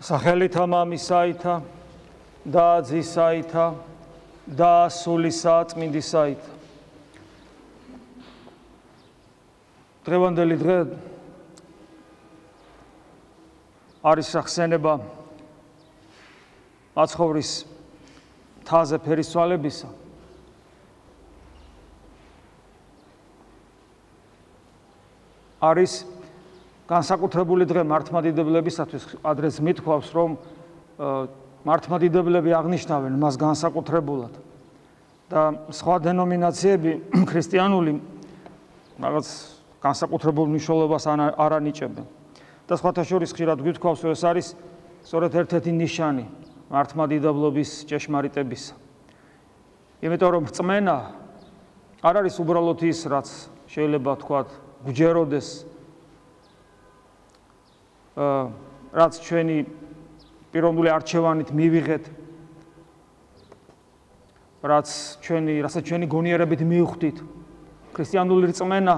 სახელითა მამისაითა და ძისაითა და სულისა წმინდისაითა. დღევანდელი დღე არის სახსენება მაცხოვრის თაზე ფერისცვალებისა. არის განსაკუთრებული დღე მართლმადიდებლებისათვის, ადრეს მithქვავს, რომ მართლმადიდებლები აღნიშნავენ მას განსაკუთრებულად და სხვა დენომინაციები ქრისტიანული რაღაც განსაკუთრებულ მნიშვნელობას არ ანიჭებენ. და სხვათა შორის ხშირად გვითქვავს, რომ ეს არის სწორედ ერთ-ერთი ნიშანი მართლმადიდებლობის ჭეშმარიტებისა. იმიტომ რომ რწმენა არ არის უბრალოდ ის, რაც შეიძლება თქვათ გვჯეროდეს, რაც ჩვენი პიროვნული არჩევანით მივიღეთ, რასაც ჩვენი გონიერებით მივხვდით. ქრისტიანული რწმენა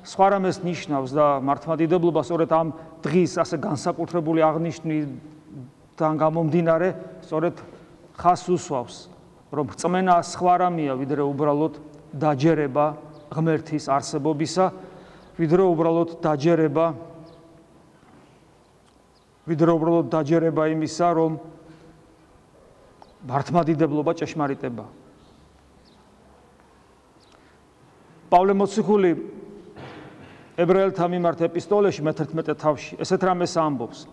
სხვა რამეს ნიშნავს და მართლმადიდებლობა სწორედ ამ დღის ასე განსაკუთრებული აღნიშვნიდან გამომდინარე სწორედ ხაზს უსვავს, რომ რწმენა სხვა რამეა, ვიდრე უბრალოდ დაჯერება ღმერთის არსებობისა, ვიდრე უბრალოდ დაჯერება იმისა, რომ მართლმადიდებლობა ჭეშმარიტება. პავლე მოციქული ებრაელთა მიმართ ეპისტოლეში მე-11 თავში ესეთ რამეს ამბობს.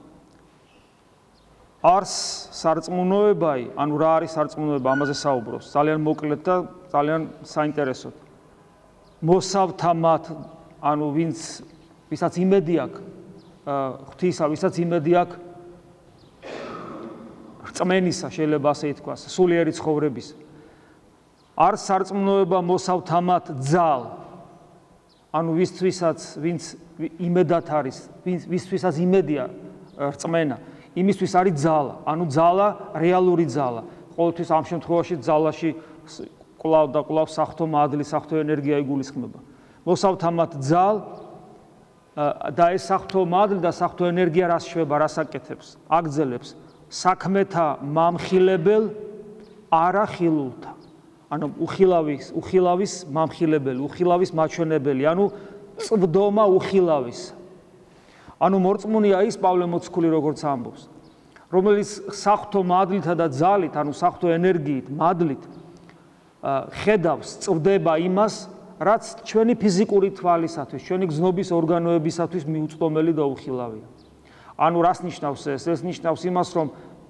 არს სარწმუნოებაი, ანუ რა არის სარწმუნოება, ამაზე საუბრობს. ძალიან მოკლედ და ძალიან საინტერესოდ. მოსავთა მათ, ანუ ვისაც იმედი აქვს ღვთისა, ვისაც იმედი აქვს რწმენისა, შეიძლება ასე ითქვას, სულიერი ცხოვრების. არს სარწმუნოება მოსავთა მათ ძალ, ანუ ვინც იმედად არის, ვისთვისაც იმედია რწმენა, იმისთვის არის ძალა, ანუ ძალა, რეალური ძალა. ყოველთვის ამ შემთხვევაში ძალაში კვლავ და კვლავ საღვთო მადლი, საღვთო ენერგია იგულისხმება. მოსავთა მათ ძალ და ეს საღვთო მადლი და საღვთო ენერგია რას შვება, რას აკეთებს? აგრძელებს საქმეთა მამხილებელ არა ხილულთა. ანუ უხილავის მამხილებელი, უხილავის მაჩვენებელი, ანუ წვდომა უხილავის. ანუ მორწმუნეა ის პავლე მოციქული, როგორც ამბობს, რომელიც საღვთო მადლითა და ძალით, ანუ საღვთო ენერგიით, მადლით ხედავს, წვდება იმას, რაც ჩვენი ფიზიკური თვალისათვის, ჩვენი გზნობის ორგანოებისათვის მიუწვდომელი და უხილავია. ანუ რას ნიშნავს ეს? ეს ნიშნავს იმას, რომ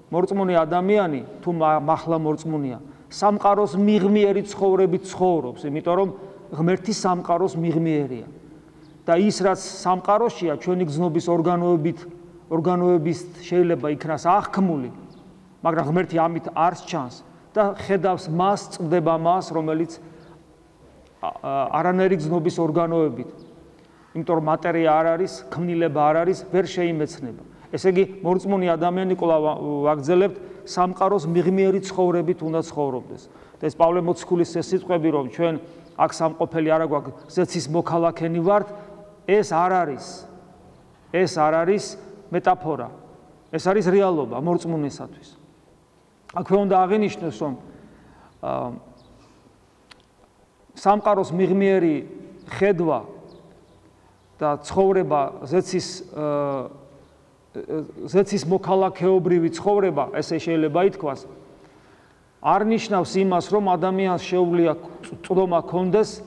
მორწმუნე ადამიანი, თუ მართლა მორწმუნეა, სამყაროს მიღმიერი ცხოვრებით ცხოვრობს, იმიტომ რომ ღმერთი სამყაროს მიღმიერია. და ის, რაც სამყაროშია, ჩვენი გზნობის ორგანოების შეიძლება იქნას აღქმული, მაგრამ ღმერთი ამით არ სჩანს და ხედავს მას, წვდება მას, რომელიც არანაირი გზნობის ორგანოებით, იმიტომ რომ მატერია არ არის, ქმნილება არ არის, ვერ შეიმეცნება. ესე იგი, მორწმუნე ადამიანი კვლავ ვაგრძელებთ სამყაროს მიღმიერი ცხოვრებით უნდა ცხოვრობდეს. და ეს პავლე მოციქულის ეს სიტყვები, რომ ჩვენ აქ სამყოფელი არა გვაქვს, ზეცის მოქალაქენი ვართ, ეს არ არის მეტაფორა. ეს არის რეალობა მორწმუნესათვის. აქვე უნდა აღინიშნოს, რომ სამყაროს მიღმიერი ხედვა და ცხოვრება ზეცის მოქალაქეობრივი ცხოვრება, ესე შეიძლება ითქვას, არ ნიშნავს იმას, რომ ადამიანს შეუძლია წვდომა ჰქონდეს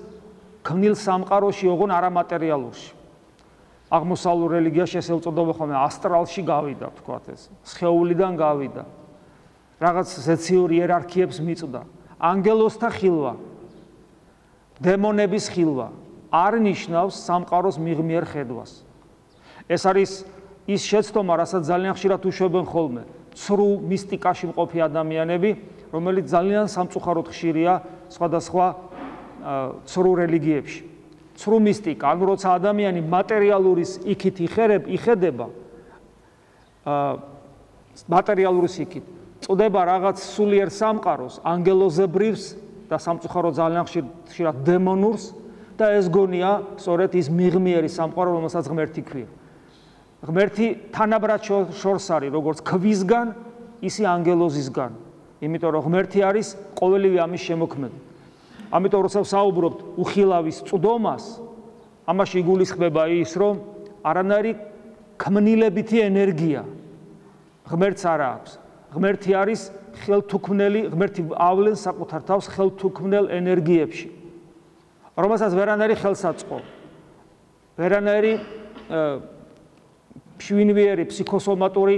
ქმნილ სამყაროში, ოღონ არამატერიალურში. აღმოსავლურ რელიგიაში ესე უწოდება ხოლმე ასტრალში გავიდა, თქვათ ეს, სხეულიდან გავიდა. რაღაც ზეციური იერარქიებს მიწვდა. ანგელოსთა ხილვა, დემონების ხილვა არ ნიშნავს სამყაროს მიღმიერ ხედვას. ეს არის ის შეცდომა, რასაც ძალიან ხშირად უშვებენ ხოლმე ცრუ მისტიკაში მყოფი ადამიანები, რომელიც ძალიან სამწუხაროდ ხშირია სხვადასხვა ცრუ რელიგიებში. ცრუ მისტიკა, ანუ როცა ადამიანი მატერიალურის იქით იხედება, მატერიალურის იქით წვდება რაღაც სულიერ სამყაროს, ანგელოზებრივს და სამწუხაროდ ძალიან ხშირად დემონურს და ეს გონია სწორედ ის მიღმიერი სამყარო, რომელსაც ღმერთი ქვია. ღმერთი თანაბრად შორს არის როგორც ქვისგან, ისე ანგელოზისგან. იმიტომ რომ ღმერთი არის ყოველივე ამის შემოქმედი. ამიტომ როცა საუბრობთ უხილავის წვდომას, ამაში იგულისხმება ის, რომ არანაირი ქმნილებითი ენერგია ღმერთს არ აქვს. ღმერთი არის ხელთუქმნელი, ღმერთი ავლენს საკუთარ თავს ხელთუქმნელ ენერგიებში, რომელსაც ვერანაირი ხელსაწყო, ვერანაირი შვინვიერი ფსიქოსომატური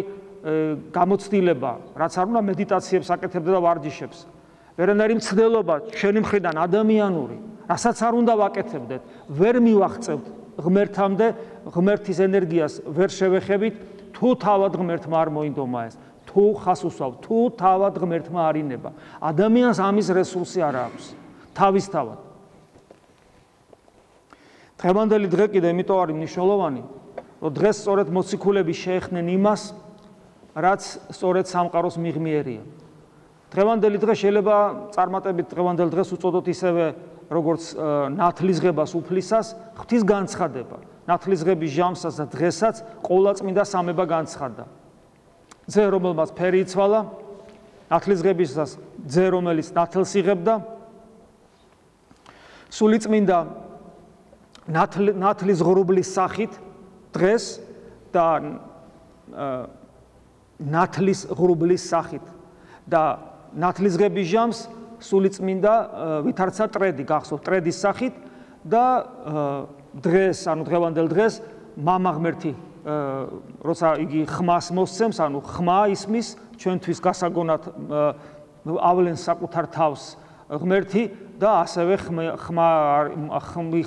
გამოცდილება, რაც არ უნდა მედიტაციებს აკეთებდა და ვარჯიშებს, ვერანაირი მცდელობა ჩვენი მხრიდან ადამიანური, რასაც არ უნდა ვაკეთებდეთ, ვერ მივაღწევთ ღმერთამდე, ღმერთის ენერგიას ვერ შევეხებით, თუ თავად ღმერთმა არ მოინდომა ეს, თუ ხას უსვავთ, თუ თავად ღმერთმა არ ინება. ადამიანს ამის რესურსი არ აქვს, თავისთავად. დღევანდელი დღე კიდე იმიტომ არის მნიშვნელოვანი, რომ დღეს სწორედ მოციქულები შეეხნენ იმას, რაც სწორედ სამყაროს მიღმიერია. დღევანდელი დღე შეიძლება წარმატებით დღევანდელ დღეს უწოდოთ ისევე როგორც ნათლისღებას უფლისას, ღვთის განცხადება. ნათლისღების ჟამსაც და დღესაც ყოვლადწმინდა სამება განცხადდა. ძე რომელმაც ფერი იცვალა, ნათლისღებისას ძე რომელიც ნათელს იღებდა, სულიწმინდა ნათლის ღრუბლის სახით დღეს და ნათლის ღრუბლის სახით და ნათლისღების ჟამს სულიწმინდა ვითარცა ტრედი, გახსოვთ ტრედის სახით და დღეს, ანუ დღევანდელ დღეს მამა ღმერთი როცა იგი ხმას მოსცემს, ანუ ხმა ისმის ჩვენთვის გასაგონად ავლენს საკუთარ თავს ღმერთი და ასევე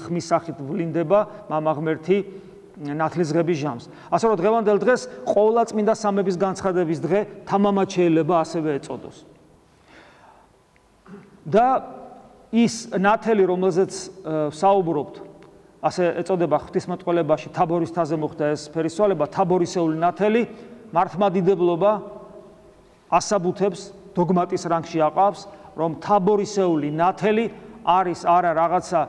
ხმის სახით ვლინდება მამა ღმერთი ნათლისღების ჟამს. ასე რომ დღევანდელ დღეს ყოვლადწმინდა სამების განცხადების დღე თამამად შეიძლება ასევე ეწოდოს. და ის ნათელი, რომელზეც საუბრობთ, ასე ეწოდება ღვთისმეტყველებაში თაბორის მთაზე მოხდა ეს ფერისცვალება, თაბორისეული ნათელი, მართლმადიდებლობა ასაბუთებს, დოგმატის რანგში აყავს, რომ თაბორისეული ნათელი არის არა რაღაცა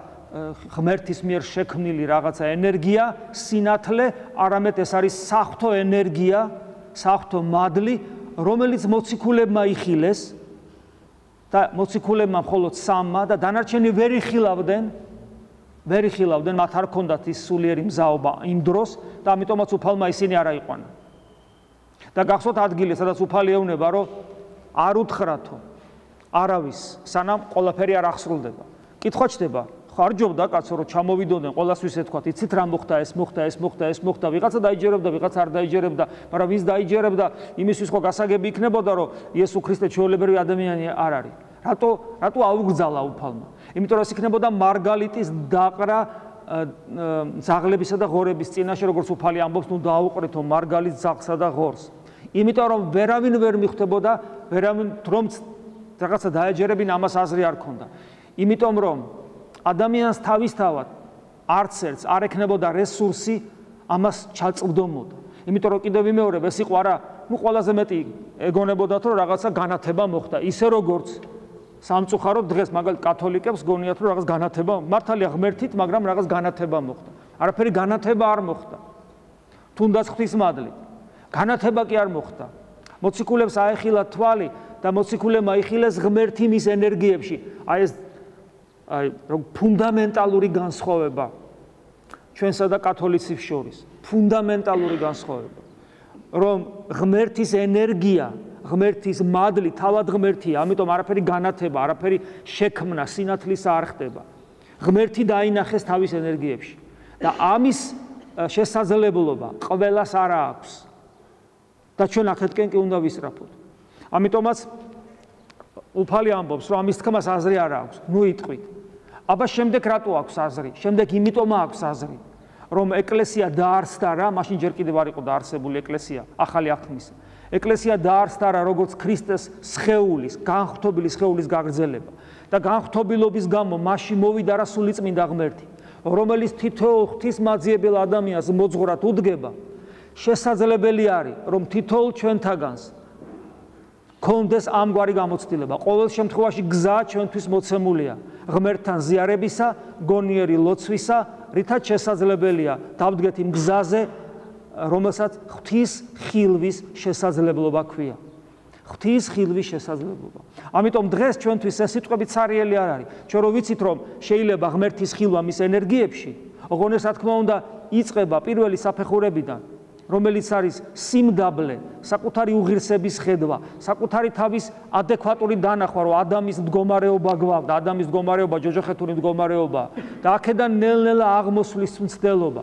ღმერთის მიერ შექმნილი რაღაცა ენერგია, სინათლე, არამედ ეს არის საღვთო ენერგია, საღვთო მადლი, რომელიც მოციქულებმა იხილეს და მოციქულებმა მხოლოდ სამმა და დანარჩენი ვერ იხილავდნენ, მათ არ ჰქონდათ ის სულიერი მზაობა იმ დროს და ამიტომაც უფალმა ისინი არ აიყვანა. და გახსოვთ ადგილი, სადაც უფალი ეუბნება, რომ არ უთხრათო არავის, სანამ ყველაფერი არ აღსრულდება. კითხვა ჩდება, ხო არ ჯობდა კაცო, რომ ჩამოვიდოდნენ, ყველასთვის ეთქვათ, იცით რა მოხდა, ეს მოხდა, ვიღაცა დაიჯერებდა, ვიღაცა არ დაიჯერებდა, მაგრამ ვის დაიჯერებდა, იმისთვის ხო გასაგები იქნებოდა, რომ იესო ქრისტე ჩვეულებრივი ადამიანი არ არის. რატო აუგზალა უფალმა? იმიტომ რომ ეს იქნებოდა მარგალიტის დაყრა ძაღლებისა და ღორების წინაშე, როგორც უფალი ამბობს, ნუ დააუყრეთო მარგალიტს, ძაღლსა და ღორს. იმიტომ რომ ვერავინ ვერ მიხვდებოდა, ვერავინ რომ რაღაცა დაეჯერებინა, ამას აზრი არ ქონდა. იმიტომ რომ ადამიანს თავისთავად არც ერთს არ ექნებოდა რესურსი ამას ჩაწვდომოდა. იმიტომ რომ კიდევ ვიმეორებ, ეს იყო არა, ნუ ყველაზე მეტი ეგონებოდათ, რომ რაღაცა განათება მოხდა, ისე როგორც სამწუხაროდ დღეს მაგალითად კათოლიკებს გონიათ, რომ რაღაც განათება, მართალია ღმერთით, მაგრამ რაღაც განათება მოხდა. არაფერი განათება არ მოხდა. თუნდაც ღვთისმადლით. განათება კი არ მოხდა. მოციქულებს აეხილა თვალი და მოციქულებმა აიხილეს ღმერთი მის ენერგიებში. აი ეს ფუნდამენტალური განსხვავება ჩვენსა და კათოლიციზმის შორის. ფუნდამენტალური განსხვავება. რომ ღმერთის ენერგია, ღმერთის მადლი თავად ღმერთია, ამიტომ არაფერი განათება, არაფერი შექმნა, სინათლისა არ ხდება. ღმერთი დაინახეს თავის ენერგიებში და ამის შესაძლებლობა ყველას არ აქვს. და ჩვენ ახეთკენ კი უნდა ვისწრაფოთ. ამიტომაც უფალი ამბობს, რომ ამის თქმას აზრი არ აქვს. ნუ იტყვით. აბა შემდეგ რატო აქვს აზრი? შემდეგ იმიტომ აქვს აზრი, რომ ეკლესია დაარსდა რა, მაშინ ჯერ კიდევ არ იყო დაარსებული ეკლესია, ახალი აღთქმის. ეკლესია დაარსდა რა, როგორც ქრისტეს სხეულის, განღთობილი სხეულის გაგრძელება და განღთობილობის გამო მასში მოვიდა რა სულიწმინდა ღმერთი, რომელიც თითოეულ ღვთისმაძიებელ ადამიანს მოძღვრად უდგება. შესაძლებელი არის, რომ თითოეულ ჩვენთაგანს კონდეს ამგვარი გამოცდილება. ყოველ შემთხვევაში გზა ჩვენთვის მოცემულია ღმერთთან ზიარებისა, გონიერი ლოცვისა, რითაც შესაძლებელია დავდგეთ იმ გზაზე რომელსაც ღვთის ხილვის შესაძლებლობა ქვია. ღვთის ხილვის შესაძლებლობა. ამიტომ დღეს ჩვენთვის ეს სიტყვები ცარიელი არ არის. ჩვენ რო ვიცით რომ შეიძლება ღმერთის ხილვა მის ენერგიებში, ოღონდ ეს რა თქმა უნდა იწყება პირველი საფეხურებიდან, რომელიც არის სიმდაბლე, საკუთარი უღირსების ხედვა, საკუთარი თავის ადეკვატური დანახვა, რომ ადამიანის მდგომარეობა გვაქვს და ადამიანის მდგომარეობა ჯოჯოხეთური მდგომარეობაა და აქედან ნელ-ნელა აღმოსვლის მცდელობა.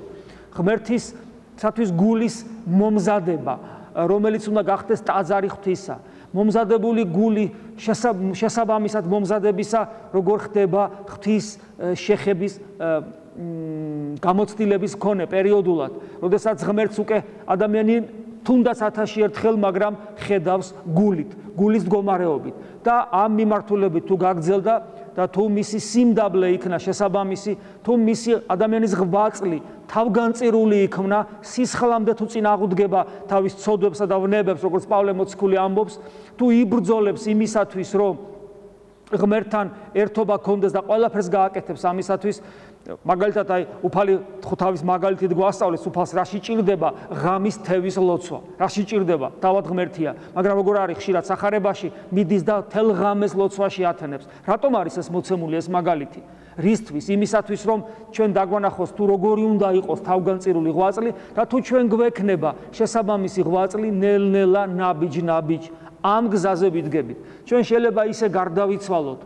ღმერთისათვის გულის მომზადება, რომელიც უნდა გახდეს ტაძარი ღვთისა. მომზადებული გული შესაბამისად მომზადებისა, როგორ ხდება ღვთის შეხების გამოცდილების მქონე პერიოდულად, როდესაც ღმერთს უკვე ადამიანი თუნდაც 1000-ში ერთხელ, მაგრამ ხედავს გულის მდგომარეობით და ამ მიმართულებით თუ გაგრძელდა და თუ მისი სიმდაბლე იქნა შესაბამისი, თუ მისი ადამიანის ღვაწლი თავგანწირული იქნა, სისხლამდე თუ წინ აღუდგება თავის ცოდვებსა და ვნებებს, როგორც პავლე მოციქული ამბობს, თუ იბრძოლებს იმისათვის, რომ ღმერთთან ერთობა გქონდეს და ყველაფერს გააკეთებს ამისათვის, მაგალითად აი უფალი თავის მაგალითით გვასწავლეს, უფალს რაში ჭირდება ღამის თევის ლოცვა, რაში ჭირდება, თავად ღმერთია, მაგრამ როგორ არის ხშირად სახარებაში მიდის და თელ ღამეს ლოცვაში ათენებს. რატომ არის ეს მოცემული ეს მაგალითი? რისთვის? იმისათვის, რომ ჩვენ დაგვანახოს თუ როგორი უნდა იყოს თავგანწირული ღვაწლი და თუ ჩვენ გვექნება შესაბამისი ღვაწლი ნელ-ნელა ნაბიჯ ამ გზაზე ვიდგებით. ჩვენ შეიძლება ისე გარდავიცვალოთ,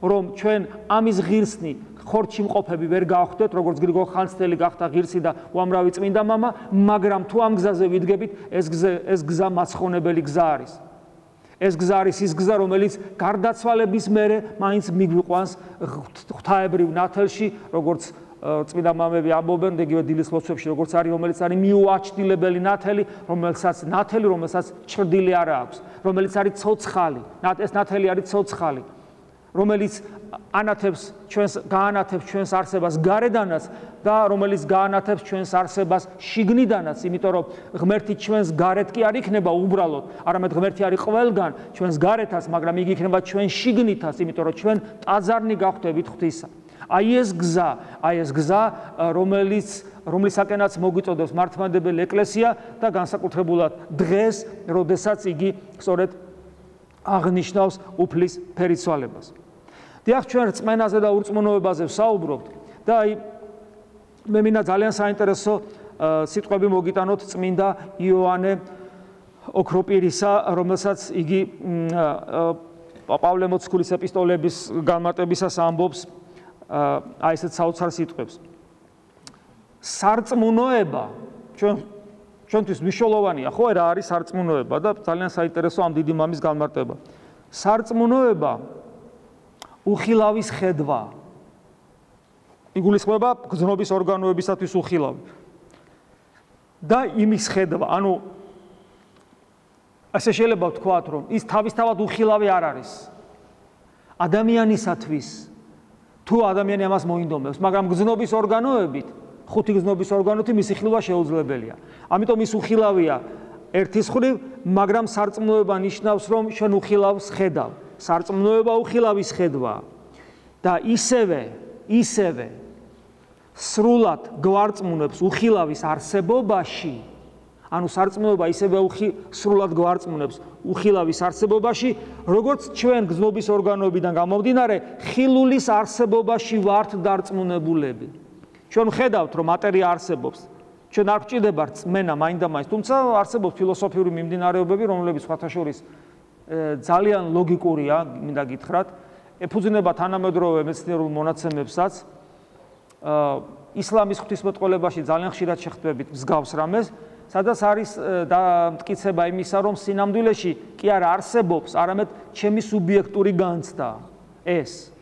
რომ ჩვენ ამის ღირსნი ხორცში მყოფები ვერ გავხდეთ, როგორც გრიგოლ ხანძთელი გახდა ღირსი და უამრავი წმინდა მამა, მაგრამ თუ ამ გზაზე ვიდგებით, ეს გზა მაცხონებელი გზა არის. ეს გზა არის ის გზა, რომელიც გარდაცვალების მერე მაინც მიგვიყვანს ღვთაებრივ ნათელში, როგორც წმინდა მამები ამბობენ, იგივე დილის ლოცვებში, როგორც არის, რომელიც არის მიუაჩtildeებელი ნათელი, რომელსაც ჭრდილი არ აქვს, რომელიც არის ცოცხალი. ეს ნათელი არის ცოცხალი, რომელიც გაანათებს ჩვენს არსებას გარედანაც და რომელიც გაანათებს ჩვენს არსებას შიგნიდანაც, იმიტომ რომ ღმერთი ჩვენს გარეთ კი არ იქნება უბრალოდ, არამედ ღმერთი არის ყველგან, ჩვენს გარეთაც, მაგრამ იგი იქნება ჩვენ შიგნითაც, იმიტომ რომ ჩვენ ტაძარნი გავხდებით ღვთისა. აი ეს გზა, რომლისაკენაც მოგვიწოდებს მართლმადიდებელი ეკლესია და განსაკუთრებულად დღეს, როდესაც იგი სწორედ აღნიშნავს უფლის ფერიცვალებას. დიახ, ჩვენ რწმენაზე და ურწმუნოებაზე ვსაუბრობთ და აი მე მინდა ძალიან საინტერესო სიტყვები მოგიტანოთ წმინდა იოანე ოქროპირისა, რომელსაც იგი პავლე მოციქულის ეპისტოლების განმარტებისას ამბობს აი ესეთ საოცარ სიტყვებს. სარწმუნოება ჩვენთვის მნიშვნელოვანია, ხო, რა არის სარწმუნოება და ძალიან საინტერესო ამ დიდი მამის განმარტება. სარწმუნოება უხილავის ხედვა. იგულისხმება გზნობის ორგანოებისათვის უხილავი. და იმის ხედვა, ანუ ასე შეიძლება ვთქვათ, რომ ის თავისთავად უხილავი არ არის. ადამიანისათვის თუ ადამიანი ამას მოინდომებს, მაგრამ გზნობის ორგანოებით, ხუთი გზნობის ორგანოთი მისი ხილვა შეუძლებელია. ამიტომ ის უხილავია ერთის მხრივ, მაგრამ სარწმუნოება ნიშნავს, რომ შენ უხილავს ხედავ. სარწმუნოება უხილავის ხედვა და ისევე სრულად გვარწმუნებს უხილავის არსებობაში, ანუ სარწმუნოება ისევე სრულად გვარწმუნებს უხილავის არსებობაში, როგორც ჩვენ გზნობის ორგანოებიდან გამომდინარე, ხილულის არსებობაში ვართ დარწმუნებულები. ჩვენ ვხედავთ, რომ მატერია არსებობს. ჩვენ არ გვჭირდება რწმენა მაინდამაინც, თუმცა არსებობს ფილოსოფიური მიმდინარეობები, რომლებიც სხვათა შორის ძალიან ლოგიკურია, მინდა გითხრათ, ეფუძნება თანამედროვე მეცნიერულ მონაცემებსაც. ისლამის ღვთისმეტყველებაში ძალიან ხშირად შეხვდებით მსგავს რამეს, სადაც არის დამტკიცება იმისა, რომ სინამდვილეში კი არ არსებობს, არამედ ჩემი სუბიექტური განცდა ეს.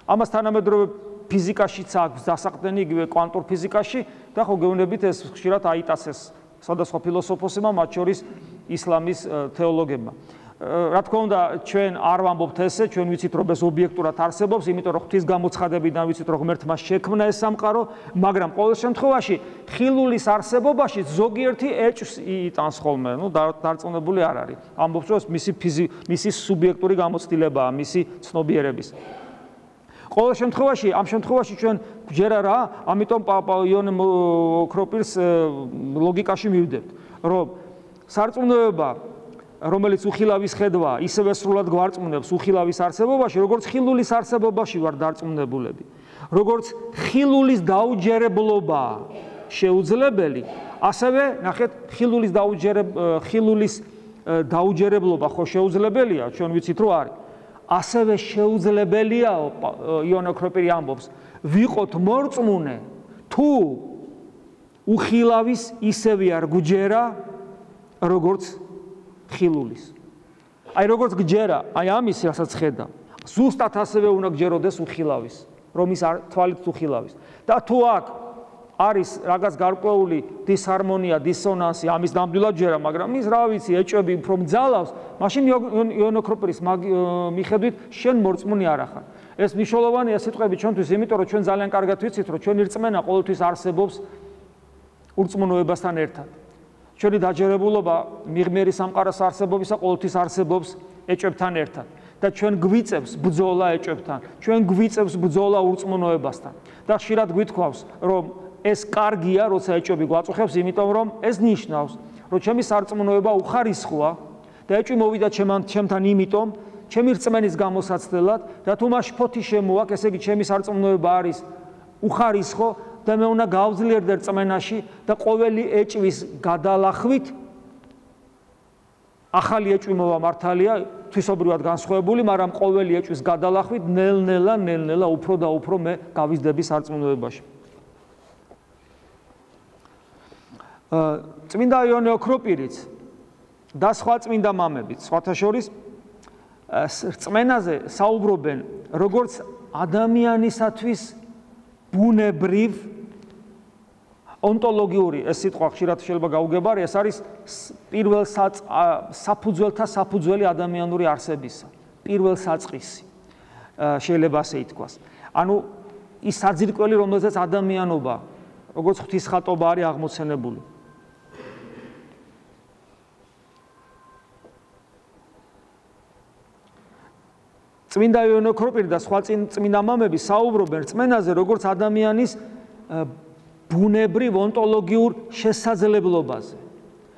ამას თანამედროვე ფიზიკაშიც აქვს დასაყრდენი, იგივე კვანტურ ფიზიკაში და ხო გეუბნებით ეს ხშირად აიტაცეს სხვადასხვა ფილოსოფოსებმა, მათ შორის ისლამის თეოლოგებმა. რა თქმა უნდა, ჩვენ არ ვამბობთ ესე, ჩვენ ვიცით, რომ ეს ობიექტურად არსებობს, იმიტომ რომ ღვთის გამოცხადებიდან ვიცით, რომ ღმერთმა შექმნა ეს სამყარო, მაგრამ ყოველ შემთხვევაში ხილულის არსებობაში ზოგიერთი ეჭვს იტანს ხოლმე, დარწმუნებული არ არის. ამბობს, რომ მისი სუბიექტური გამოცდილებაა, მისი ცნობიერების. ყოველ შემთხვევაში, ამ შემთხვევაში ჩვენ გვჯერა რა, ამიტომ იონ ოქროპირს ლოგიკაში მივდებთ, რომ სარწმუნოება, რომელიც უხილავის ხედვა, ისევე სრულად გვარწმუნებს უხილავის არსებობაში, როგორც ხილულის არსებობაში ვარ დარწმუნებულები. როგორც ხილულის დაუჯერებლობა შეუძლებელი, ასევე ნახეთ, ხილულის დაუჯერებლობა ხო შეუძლებელია, ჩვენ ვიცით რომ არის. ასევე შეუძლებელია, იონ ოქროპირი ამბობს, ვიყოთ მორწმუნე, თუ უხილავის ისევე არ გვჯერა, როგორც ხილულის. აი როგორც გჯერა, აი ამის რასაც ხედა, ზუსტად ასევე უნდა გჯეროდეს უხილავის, რომ ის თვალით უხილავის. და თუ აქ არის რაღაც გარკვეული დისჰარმონია, დისონანსი, ამის ნამდვილად ჯერა, მაგრამ ის რა ვიცი, ეჭვები უფრო მძალავს, მაშინ იონ ოქროპირის მიხედვით შენ მორწმუნე არ ახარ. ეს მნიშვნელოვანია სიტყვები ჩვენთვის, იმიტომ რომ ჩვენ ძალიან კარგად ვიცით, რომ ჩვენი რწმენა ყოველთვის არსებობს ურწმუნოებასთან ერთად. ჩვენი დაჯერებულობა მიღმიერი სამყაროს არსებობისა ყოველთვის არსებობს ეჭვებთან ერთად. და ჩვენ გვიწევს ბრძოლა ეჭვებთან, ჩვენ გვიწევს ბრძოლა ურწმუნოებასთან. და ხშირად გვითქვავს, რომ ეს კარგია, როცა ეჭვები გვაწუხებს, იმიტომ რომ ეს ნიშნავს, რომ ჩემი სარწმუნოება უხარისხოა და ეჭვი მოვიდა ჩემთან იმიტომ, ჩემი რწმენის გამოსაცდელად და თუ მას შფოთი შემოაქვს, ესე იგი ჩემი სარწმუნოება არის უხარისხო და მე უნდა გავძლიერდე რწმენაში და ყოველი ეჭვის გადალახვით ახალი ეჭვი მოვამართალია, თვისობრივად განსხვავებული, მაგრამ ყოველი ეჭვის გადალახვით ნელ-ნელა უფრო და უფრო მე გავიზრდები სარწმუნოებაში. წმინდა იონე ოქროპირიც და სხვა წმინდა მამებიც, სხვათა შორის რწმენაზე საუბრობენ როგორც ადამიანისათვის ბუნებრივ ონტოლოგიური, ეს სიტყვა ხშირად შეიძლება გაუგებარი, ეს არის პირველ საფუძველთა საფუძველი ადამიანური არსებისა, პირველ საწყისი, შეიძლება ასე ითქვას. ანუ ის საძირკველი, რომელზეც ადამიანობა, როგორც ღვთისხატობა არის აღმოცენებული. წმინდა იონე ოქროპირი და სხვა წმინდა მამები საუბრობენ რწმენაზე, როგორც ადამიანის ბუნებრივ ონტოლოგიურ შესაძლებლობაზე.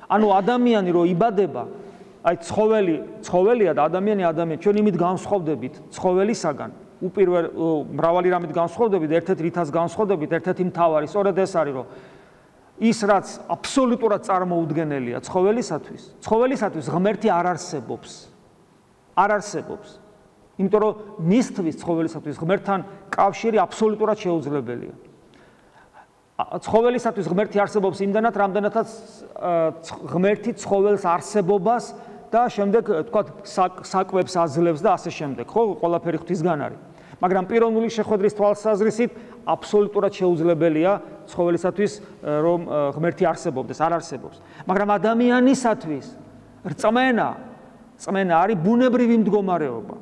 ანუ ადამიანი რო იბადება, აი ცხოველია და ადამიანი, ჩვენ იმით განსხვავდებით ცხოველისაგან, მრავალი რამით განსხვავდებით, ერთ-ერთი რითაც განსხვავდებით, ერთ-ერთი მთავარი, სწორედ ეს არის, რომ ის რაც აბსოლუტურად წარმოუდგენელია ცხოველისათვის ღმერთი არ არსებობს. იმიტომ რომ მისთვის ცხოველისათვის ღმერთთან კავშირი აბსოლუტურად შეუძლებელია. ცხოველისათვის ღმერთი არსებობს იმდანაც, რამდენადაც ღმერთი ცხოველს არსებობას და შემდეგ თქვათ საკვებს აძლევს და ასე შემდეგ, ხო, ყველაფერი ღვთისგან არის. მაგრამ პიროვნული შეხვედრის თვალსაზრისით აბსოლუტურად შეუძლებელია ცხოველისათვის რომ ღმერთი არსებობდეს, არ არსებობს. მაგრამ ადამიანისათვის რწმენა არის ბუნებრივი მდგომარეობა.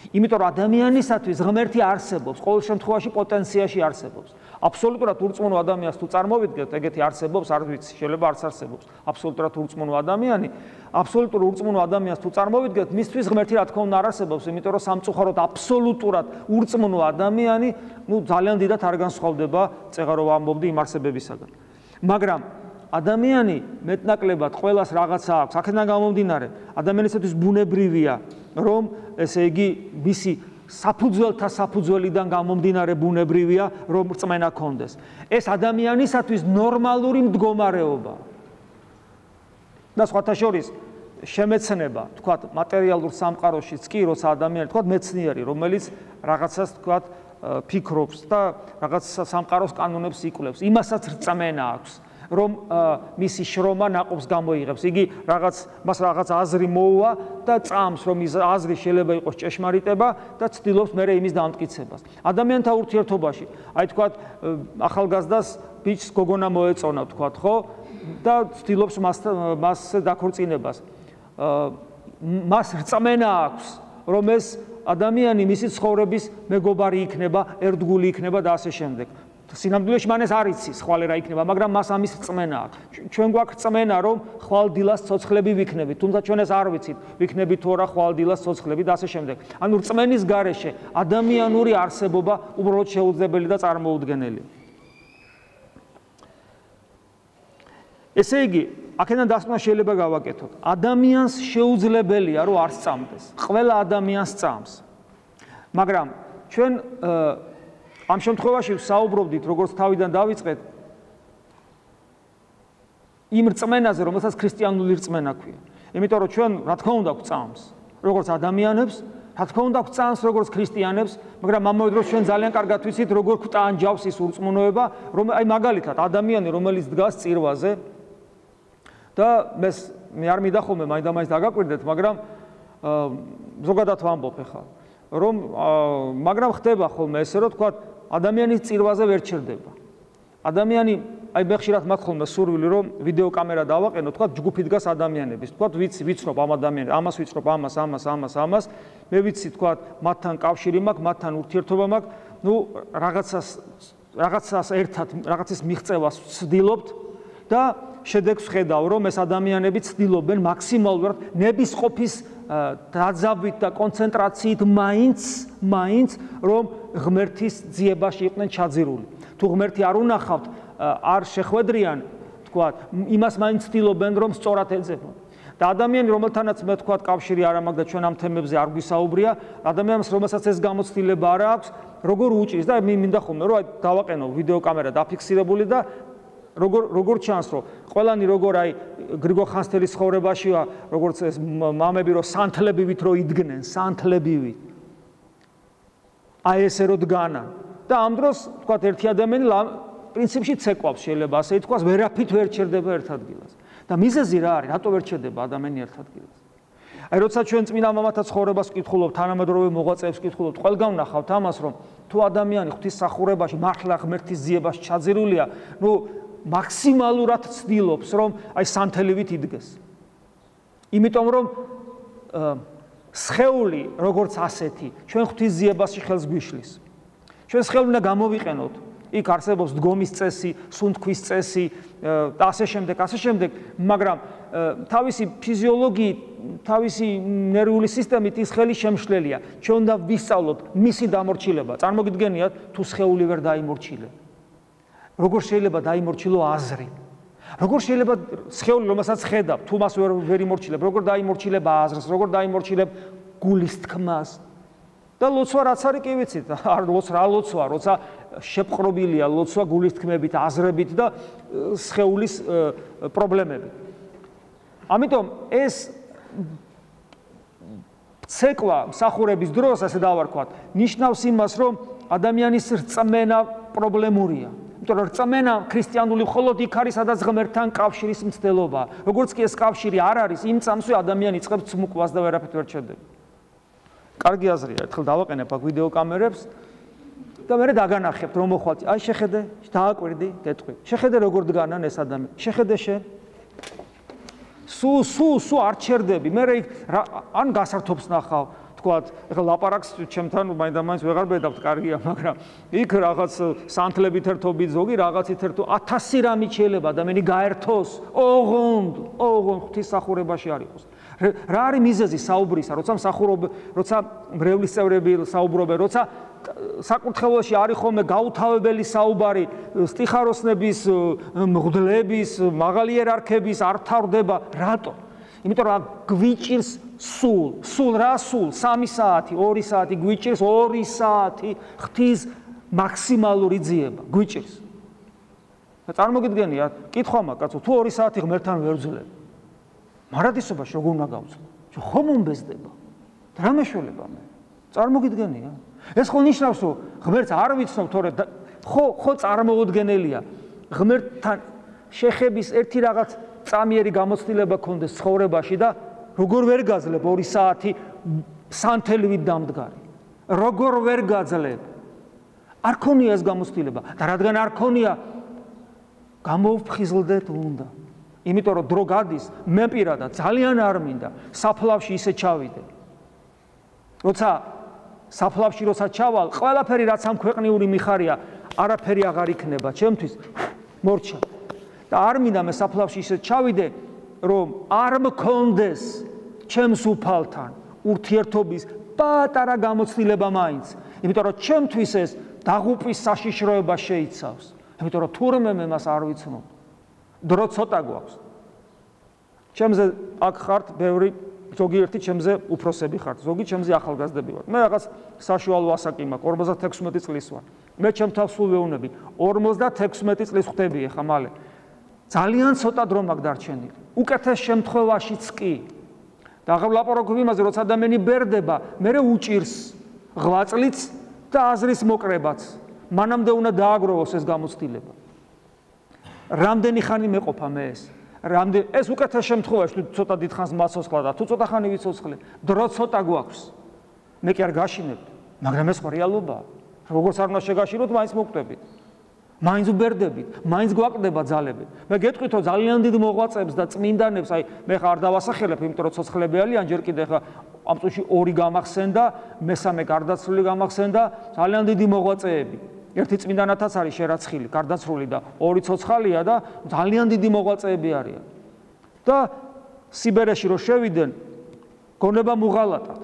იმიტომ რომ ადამიანისათვის ღმერთი არსებობს, ყოველ შემთხვევაში პოტენციაში არსებობს. აბსოლუტურად ურწმუნო ადამიანს თუ წარმოვიდგეთ, ეგეთი არსებობს, არ ვიცი, შეიძლება არც არსებობს. აბსოლუტურად ურწმუნო ადამიანი, აბსოლუტურ ურწმუნო ადამიანს თუ წარმოვიდგეთ, მისთვის ღმერთი რა თქმა უნდა არ არსებობს, იმიტომ რომ სამწუხაროდ აბსოლუტურად ურწმუნო ადამიანი, ძალიან დიდად არ განსხვავდება წეღარო ამბობდი იმ არსებებისაგან. მაგრამ ადამიანი მეტნაკლებად ყველას რაღაცა აქვს, აქედან გამომდინარე, ადამიანისათვის ბუნებრივია, რომ ესე იგი მისი საფუძველთა საფუძველიდან გამომდინარე ბუნებრივია, რომ რწმენა ქონდეს. ეს ადამიანისათვის ნორმალური მდგომარეობა. და სხვათა შორის შემეცნება, თქვათ, მატერიალურ სამყაროშიც კი, როცა ადამიანი, თქვათ, მეცნიერი, რომელიც რაღაცას, თქვათ, ფიქრობს და რაღაც სამყაროს კანონებს იკვლევს, იმასაც რწმენა აქვს. რომ მისი შრომა ნაყოფს გამოიღებს. იგი მას რაღაც აზრი მოუვა და წამს, რომ ის აზრი შეიძლება იყოს ჭეშმარიტება და ცდილობს მერე იმის დამტკიცებას. ადამიანთა ურთიერთობაში, აი თქვათ, ახალგაზრდას ბიჭს გოგონა მოეწონა, თქვათ, ხო? და ცდილობს მასზე დაქორწინებას. მას რწმენა აქვს, რომ ეს ადამიანი მისი ცხოვრების მეგობარი იქნება, ერთგული იქნება და ასე შემდეგ. სინამდვილეში მან ეს არ იცის ხვალე რა იქნება, მაგრამ მას ამის რწმენა აქვს. ჩვენ გვაქვს რწმენა, რომ ხვალდილას ცოცხლები ვიქნებით, თუმცა ჩვენ ეს არ ვიცით, ვიქნებით თუ არა ხვალდილას ცოცხლები და ასე შემდეგ. ანუ რწმენის გარეშე ადამიანური არსებობა უბრალოდ შეუძლებელი და წარმოუდგენელი. ესე იგი, აქედან დასკვნა შეიძლება გავაკეთოთ. ადამიანს შეუძლებელია, რომ არ სწამდეს. ყველა ადამიანს სწამს. მაგრამ ჩვენ ამ შემთხვევაში ვსაუბრობდით, როგორც თავიდან დავიწყეთ, იმ რწმენაზე, რომელსაც ქრისტიანული რწმენა ქვია. იმიტომ რომ ჩვენ, რა თქმა უნდა, გვწამს, როგორც ადამიანებს, რა თქმა უნდა, გვწამს როგორც ქრისტიანებს, მაგრამ ამავე დროს ჩვენ ძალიან კარგად ვიცით, როგორ გვტანჯავს ის ურწმუნოება, რომ აი მაგალითად, ადამიანი, რომელიც დგას წირვაზე და მე არ მინდა ხოლმე მაინდა-მაინც დაგაკვირდეთ, მაგრამ ზოგადად ვამბობ ახლა, რომ მაგრამ ხდება ხოლმე ესე, რომ თქვა ადამიანის წირვაზე ვერ ჩერდება. ადამიანი, აი მე ხშირად მაქვს ხოლმე სურვილი, რომ ვიდეო კამერა დავაყენო, თქვა ჯგუფი დგას ადამიანების, თქვა ვიცნობ ამ ადამიანს, ამას ვიცნობ, ამას, მე ვიცი, თქვა მათთან კავშირი მაქვს, მათთან ურთიერთობა მაქვს, ნუ რაღაცას ერთად, რაღაცის მიღწევას ვცდილობთ და შედეგს ვხედავ, რომ ეს ადამიანები ცდილობენ მაქსიმალურად ნებისყოფის დაძაბვით და კონცენტრაციით მაინც რომ ღმერთის ძიებაში იყვნენ ჩაძირული. თუ ღმერთი არ უნახავთ, არ შეხვედრიან, თქვა, იმას მაინც ცდილობენ, რომ სწორად ეძებონ. და ადამიანი, რომელთანაც მე თქვა კავშირი არ მაქვს და ჩვენ ამ თემებზე არ გვისაუბრია, ადამიანს, რომელსაც ეს გამოცდილება არ აქვს, როგორ უჭირს და მინდა ხოლმე, რომ დავაყენო ვიდეო კამერა დაფიქსირებული და როგორ ჩანს, რომ ყველანი როგორ აი გრიგო ხანძთელის ცხოვრებაშია, როგორც ეს მამები რომ სანთლებივით რო იდგნენ, სანთლებივით. აი ესე რო დგანან. და ამ დროს თქვა ერთი ადამიანი პრინციპში ცეკვავს, შეიძლება ასე ითქვას, ვერაფრით ვერ ჩერდება ერთ ადგილას. და მიზეზი რა არის? რატო ვერ ჩერდება ადამიანი ერთ ადგილას? აი როცა ჩვენ წმინდა მამათა ცხოვრებას ვკითხულობთ, თანამედროვე მოღვაწეებს ვკითხულობთ, ყველგან ვნახავთ ამას, რომ თუ ადამიანი ღვთისმსახურებაში მართლა ღმერთის ძიებაში ჩაძირულია, ნუ მაქსიმალურად ცდილობს, რომ აი სანთელივით იდგეს. იმიტომ რომ სხეული როგორც ასეთი, ჩვენ ღვთის ძიებაში ხელს გვიშლის. ჩვენ სხეული უნდა გამოვიყენოთ. იქ არსებობს დგომის წესი, სუნთქვის წესი და ასე შემდეგ, მაგრამ თავისი ფიზიოლოგიით, თავისი ნერვული სისტემით ის ხელი შემშლელია. ჩვენ უნდა ვისწავლოთ მისი დამორჩილება. წარმოგიდგენიათ, თუ სხეული ვერ დაიმორჩილება. როგორ შეიძლება დაიმორჩილო აზრი? როგორ შეიძლება სხეული, რომელსაც ხედავ, თუ მას ვერ იმორჩილებ, როგორ დაიმორჩილება აზრს, როგორ დაიმორჩილებ გულის თქმას? და ლოცვა რაც არის, კი ვიცით, რა ლოცვა, როცა შეპყრობილია ლოცვა გულის თქმებით, აზრებით და სხეულის პრობლემებით. ამიტომ ეს ცეკვა მსახურების დროს, ასე დავარქვათ, ნიშნავს იმას, რომ ადამიანის რწმენა პრობლემურია. იმიტომ რომ რწმენა ქრისტიანული მხოლოდ იქ არის, სადაც ღმერთთან კავშირის მცდელობა. როგორც კი ეს კავშირი არ არის, იმ წამსვე ადამიანი იწყებს ცმუკვას და ვერაფრით ვერ ჩერდება. კარგი აზრია, ერთხელ დავაყენებ აქ ვიდეო კამერებს და მე დაგანახებთ, რომ მოხვალთ. აი შეხედე, დააკვირდი, გეტყვი. შეხედე როგორ დგანან ეს ადამიანი. შეხედე შენ. სულ არ ჩერდები. მე ან გასართობს ნახავ. თქვათ, ეხლა ლაპარაკს ჩემთან მაინდა-მაინც ვეღარ ბედავთ, კარგია, მაგრამ იქ რაღაც სანთლებით ერთობით ზოგი, რაღაცით ერთო 1000 რამით შეიძლება ადამიანი გაერთოს, ოღონდ ღვთისმსახურებაში არ იყოს. რა არის მიზეზი საუბრისა, როცა მრევლის წევრები საუბრობენ, როცა საკურთხეველში არის ხოლმე გაუთავებელი საუბარი, სტიხაროსნების, მღვდლების, მაღალი იერარქების არ თავდება, რატო? იმიტომ რომ გვიჭირს სულ 3 საათი, 2 საათი გვიჭირს 2 საათი ღვთის მაქსიმალური ძიება, გვიჭირს. და წარმოგიდგენიათ, კითხვა მაქვს, კაცო, თუ 2 საათი ღმერთთან ვერ ვძლებ, მარადისობაში როგორ უნდა გავძლო? ხომ მომბეზდება. და რა მეშველება მე? წარმოგიდგენია? ეს ხო ნიშნავს, რომ ღმერთს არ ვიცნობ, თორე ხო წარმოუდგენელია ღმერთთან შეხების ერთი რაღაც წამიერი გამოცდილება ქონდეს ცხოვრებაში და როგორ ვერ გაძლებ 2 საათი სანთელივით დამდგარი. როგორ ვერ გაძლებ? არ ქონია ეს გამოცდილება და რადგან არ ქონია, გამოვფხიზლდეთ უნდა. იმიტომ რომ დრო გადის, მე პირადად ძალიან არ მინდა საფლავში ისე ჩავიდე. როცა საფლავში ჩავალ, ყველაფერი რაც ამ ქვეყნიური მიხარია, არაფერი აღარ იქნება ჩემთვის მორჩა და არ მინდა მე საფლავში ისე ჩავიდე რომ არ მქონდეს ჩემს უფალთან ურთიერთობის პატარა გამოცდილება მაინც იმიტომ რომ ჩემთვის ეს დაღუპვის საშიშროება შეიცავს იმიტომ რომ თურმე მე მას არ ვიცნობ დრო ცოტა გვაქვს ჩემზე აქ ხართ ბევრი ზოგიერთი ჩემზე უფროსები ხართ ზოგი ჩემზე ახალგაზრდები ვართ მე რაღაც საშუალო ასაკი მაქვს 56 წლის ვარ მე ჩემ თავს სულ ვეუბნები 56 წლის ხვდები ახლა მალე ძალიან ცოტა დრო მაქვს დარჩენილი უკეთეს შემთხვევაშიც კი და ახლა ვლაპარაკობ იმაზე როცა ადამიანი ბერდება მე უჭირს 8 წლიც და აზრის მოკრებაც მანამდე უნდა დააგროვოს ეს გამოცდილება რამდენი ხანი მეყოფა მე ეს უკეთეს შემთხვევაში თუ ცოტა დიდხანს მაცოცხლა და თუ ცოტა ხანი ვიცოცხლე დრო ცოტა გვაქვს მე კი არ გაშინებ მაგრამ ეს ხო რეალობაა როგორც არ უნდა შეგაშინოთ მაინც მოკვდებით მაინც უბერდებით მაინც გვაკვდება ძალები მე გეტყვით რომ ძალიან დიდ მოღვაწეებს და წმინდანებს აი მე ხა არ დავასახელებ იმიტომ რომ ცოცხლები არიან ჯერ კიდე ხა ამ წუთში 2 გამახსენდა მესამე გარდაცვლილი გამახსენდა ძალიან დიდი მოღვაწეები ერთი წმინდანათაც არის შერაცხილი გარდაცვლილი და 2 ცოცხალია და ძალიან დიდი მოღვაწეები არიან და სიბერეში რო შევიდნენ გონება მუღალატად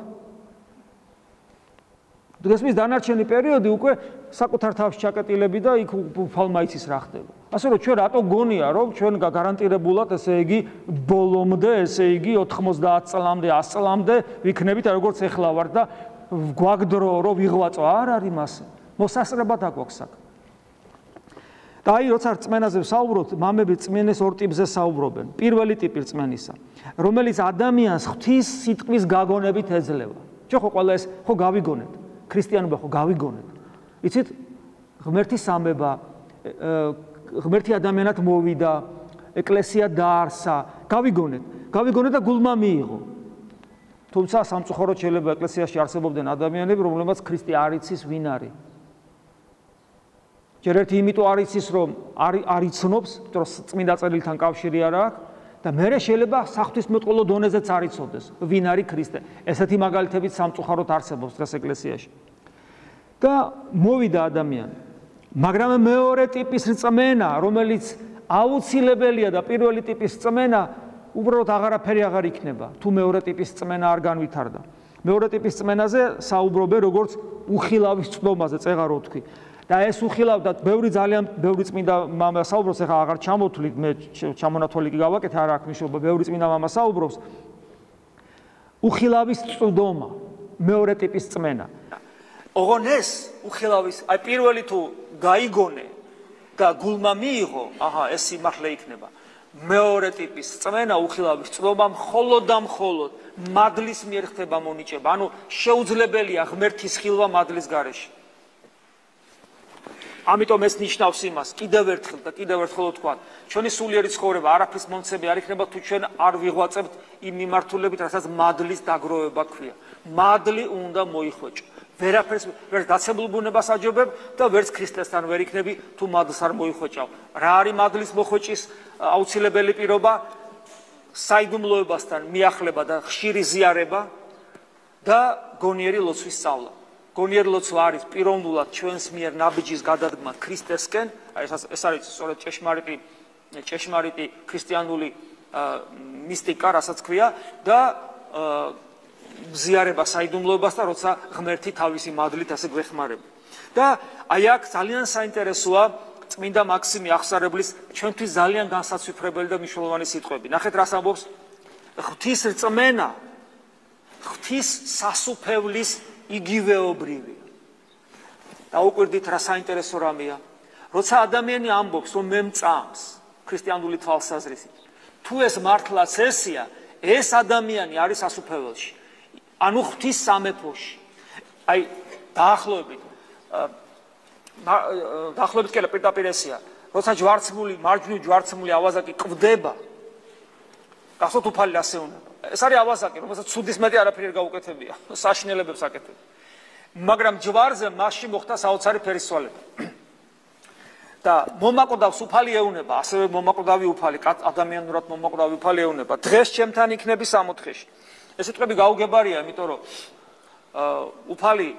დღესმის დანარჩენი პერიოდი უკვე საკუთარ თავში ჩაკეტილები და იქ უფალმა იცის რა ხდება. ასე რომ ჩვენ რატო გონია რომ ჩვენ გარანტირებულად ესე იგი ბოლომდე ესე იგი 90 წლამდე 100 წლამდე ვიქნებით როგორც ეხლა ვარ და გვაგდრო რომ ვიღვაწო არ არის მასე. მოსასწრებად აგვაქვს აქ. და აი როცა რწმენაზე ვსაუბრობთ, მამები რწმენის ორ ტიპზე საუბრობენ. პირველი ტიპი რწმენისა, რომელიც ადამიანს ღვთის სიტყვის გაგონებით ეძლევა. ჩვენ ხო ყველა ეს ხო გავიგონეთ. ქრისტიანობა ხო გავიგონეთ. იცით, ღმერთი სამება, ღმერთი ადამიანად მოვიდა, ეკლესია დაარსა, გავიგონეთ. გავიგონეთ და გულმა მიიღო. თუმცა სამწუხაროდ შეიძლება ეკლესიაში არსებობდნენ ადამიანები, რომლებმაც ქრისტე არ იცის ვინ არის. ჯერ ერთი იმიტომ არ იცის, რომ არ იცნობს, იმიტომ რომ წმინდა წერილთან კავშირი არ აქვს და მერე შეიძლება საღვთისმეტყველო დონეზეც არ იცოდეს, ვინ არის ქრისტე. ესეთი მაგალითებიც სამწუხაროდ არსებობს დღეს ეკლესიაში. და მოვიდა ადამიანი. მაგრამ მეორე ტიპის რწმენა, რომელიც აუცილებელია და პირველი ტიპის რწმენა უბრალოდ აღარაფერი აღარ იქნება, თუ მეორე ტიპის რწმენა არ განვითარდა. მეორე ტიპის რწმენაზე საუბრობენ როგორც უხილავის წვდომაზე, წეღარო თქვი. და ეს უხილავდა ძალიან ბევრი წმინდა მამა საუბრობს, ეხლა აღარ ჩამოთვლით, მე ჩამონათვალი კი გავაკეთე, არ აქვს მნიშვნელობა, ბევრი წმინდა მამა საუბრობს. უხილავის წვდომა, მეორე ტიპის რწმენა. ოღონ ეს უხილავის, აი პირველი თუ გაიგონე და გულმა მიიღო, აჰა, ეს სიმართლე იქნება. მეორე ტიპის რწმენა უხილავის წვდომა მხოლოდ და მხოლოდ მადლის მიერ ხდება მონიჭება. ანუ შეუძლებელია ღმერთის ხილვა მადლის გარეშე. ამიტომ ეს ნიშნავს იმას, კიდევ ერთხელ და კიდევ ერთხელ ვთქვა, ჩვენი სულიერი ცხოვრება არაფრის მომცემი არ იქნება, თუ ჩვენ არ ვიღვაწებთ იმ მიმართულებით, რასაც მადლის დაგროვება ქვია. მადლი უნდა მოიხვეჭო. ვერაფერს ვერც დაცემულ ბუნებას აჯობებ და ვერც ქრისტესთან ვერ იქნები, თუ მადლს არ მოიხვეჭავ. რა არის მადლის მოხვეჭის აუცილებელი პირობა? საიდუმლოებასთან მიახლება და ხშირი ზიარება და გონიერი ლოცვის სწავლა. გონიერი ლოცვა არის პიროვნულად ჩვენს მიერ ნაბიჯის გადადგმა ქრისტესკენ, აი ეს არის სწორედ ჭეშმარიტი ქრისტიანული მისტიკა, რასაც ქვია და ზიარება საიდუმლოებასთან, როცა ღმერთი თავისი მადლით ასე გვეხმარება. და აი აქ ძალიან საინტერესოა წმინდა მაქსიმი აღსარებლის ჩვენთვის ძალიან განსაცვიფრებელი და მნიშვნელოვანი სიტყვები. ნახეთ რას ამბობს ღვთის რწმენა, ღვთის სასუფევლის იგივეობრივია. დაუკვირდით რა საინტერესო რამეა. როცა ადამიანი ამბობს, რომ მე მწამს ქრისტიანული თვალსაზრისით, თუ ეს მართლაც ესია, ეს ადამიანი არის სასუფეველში. ანუ ღვთის სამეფოში. აი დაახლოებით კი პირდაპირ ესია. როცა მარჯვნივ ჯვარცმული ავაზაკი კვდება, გახსოვთ უფალი ასე უნდა. ეს არის ავაზაკი, რომელსაც ცუდის მეტი არაფერი არ გაუკეთებია, საშინელებებს აკეთებ. მაგრამ ჯვარზე მასში მოხდა საოცარი ფერის ცვალება. და მომაკვდავს უფალი ეუნება, ასევე მომაკვდავი უფალი, ადამიანურად მომაკვდავი უფალი ეუნება. დღეს ჩემთან იქნები სამოთხეში. ეს სიტყვები გაუგებარია, იმიტომ რომ უფალი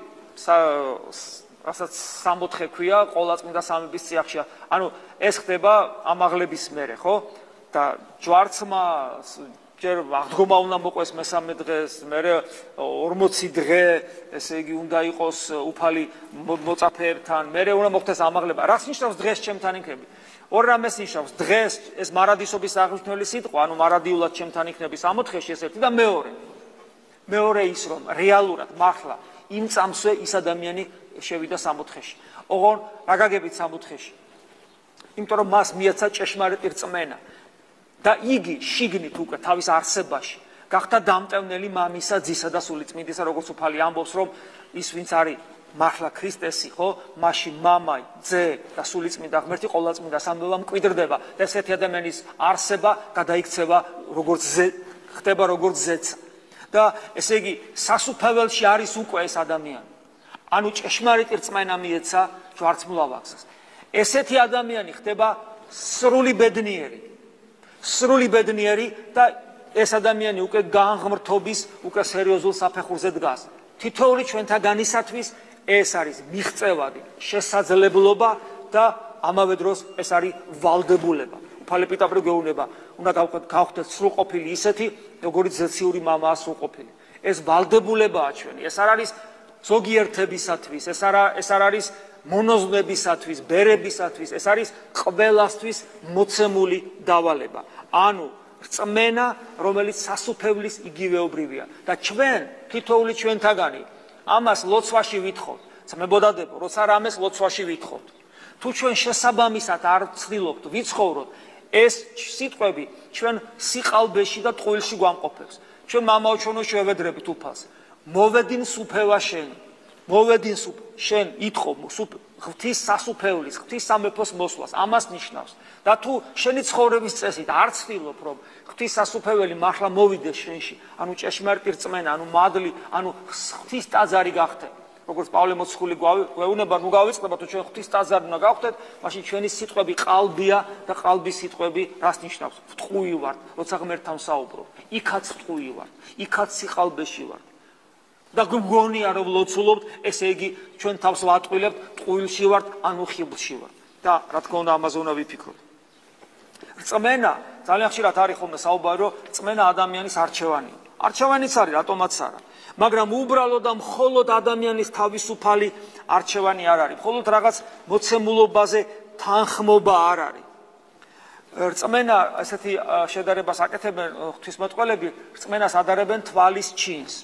რასაც 64 ქვია ყოვლადწმიდა სამების წიაღშია. ანუ ეს ხდება ამაღლების მერე, ხო? და ჯვარცმა ჯერ აღდგომა უნდა მოყვეს მესამე დღეს, მერე 40 დღე, ესე იგი უნდა იყოს უფალი მოწაფეებთან, მერე უნდა მოხდეს ამაღლება. რას ნიშნავს დღეს ჩემთან იქნები? ორ რამეს ნიშნავს დღეს ეს მარადისობის აღნიშნული სიტყვა, ანუ მარადიულად ჩემთან იქნები 60-ში ეს ერთი და მეორე ის რომ რეალურად მართლა იმ წამსვე ის ადამიანი შევიდა 60-ში. ოღონ რა გაგებით 60-ში? იმიტომ რომ მას მიეცა ჭეშმარიტი რწმენა და იგი შიგნით უკვე თავის არსებაში გახდა დამტევნელი მამისა, ძისა და სულიწმიდისა, როგორც უფალი ამბობს, რომ ის ვინც არის მართლა ქრისტესი, ხო, მაშინ მამა, ძე და სულიწმიდა ღმერთი ყოვლადწმიდა სამბელმა მკვიდრდება და ესეთი ადამიანის არსება გადაიქცევა როგორც ხდება როგორც ზეცა. და ესე იგი სასუფეველში არის უკვე ეს ადამიანი. ანუ ჭეშმარიტი რწმენა მიეცა ჯვარცმულავაგზას. ესეთი ადამიანი ხდება სრული ბედნიერი და ეს ადამიანი უკვე განღმრთობის, უკვე სერიოზულ საფეხურზე დგას. თითოეული ჩვენთაგანისათვის ეს არის მიღწევადი შესაძლებლობა და ამავე დროს ეს არის ვალდებულება. უფალი პიტაპრი გვეუბნება, უნდა გავხდეთ სრულყოფილი ისეთი, როგორც ზეციური მამაა სრულყოფილი. ეს ვალდებულებაა ჩვენი. ეს არ არის ზოგიერთებისათვის, ეს არ არის მონოზვნებისათვის, ბერებისათვის, ეს არის ყველასთვის მოცემული დავალება. ანუ რწმენა, რომელიც სასუფევლის იგივეობრივია და ჩვენ თითოეული ჩვენთაგანი ამას ლოცვაში ვითხოვთ. ძმებოდადებო, როცა რამეს ლოცვაში ვითხოვთ. თუ ჩვენ შესაბამისად არ ვცდილობთ ვიცხოვროთ, ეს სიტყვები ჩვენ სიყალბეში და ტყუილში გვამყოფებს. ჩვენ მამაო ჩვენო შევედრებით უფალს. მოვედინ სუფევა შენი. მოვედინ შენ ითხოვ ღვთის სასუფევლის, ღვთის სამეფოს მოსვლას. ამას ნიშნავს. და თუ შენი ცხოვრების წესით არ ცდილობ, რომ ღვთის სასუფეველი მართლა მოვიდეს შენში, ანუ ჭეშმარიტი რწმენა, ანუ მადლი, ანუ ღვთის ტაძარი გახდე. როგორც პავლე მოციქული გვეუბნება, ნუ გავიწყდება თუ ჩვენ ღვთის ტაძარი უნდა გავხდეთ, მაშინ ჩვენი სიტყვები ყალბია და ყალბის სიტყვები რას ნიშნავს? ვტყუილ ვართ, როცა ღმერთთან ვსაუბრობ. იქაც ვტყუილ ვართ, იქაც სიყალბეში ვართ. და გვგონია რომ ლოცულობთ, ესე იგი ჩვენ თავს ვატყვილებთ, ტყუილში ვართ, ანუ ხიბლში ვართ. და რა თქმა უნდა ამაზე უნდა ვიფიქროთ. რწმენა ძალიან ხშირად არის ხოლმე საუბარი, რომ რწმენა ადამიანის არჩევანია. არჩევანიც არის, რატომაც არა. მაგრამ უბრალოდ და მხოლოდ ადამიანის თავისუფალი არჩევანი არ არის. მხოლოდ რაღაც მოცემულობაზე თანხმობა არ არის. რწმენა ესეთი შედარებას აკეთებენ ღვთისმეტყველები, რწმენას ადარებენ თვალის ჩინს.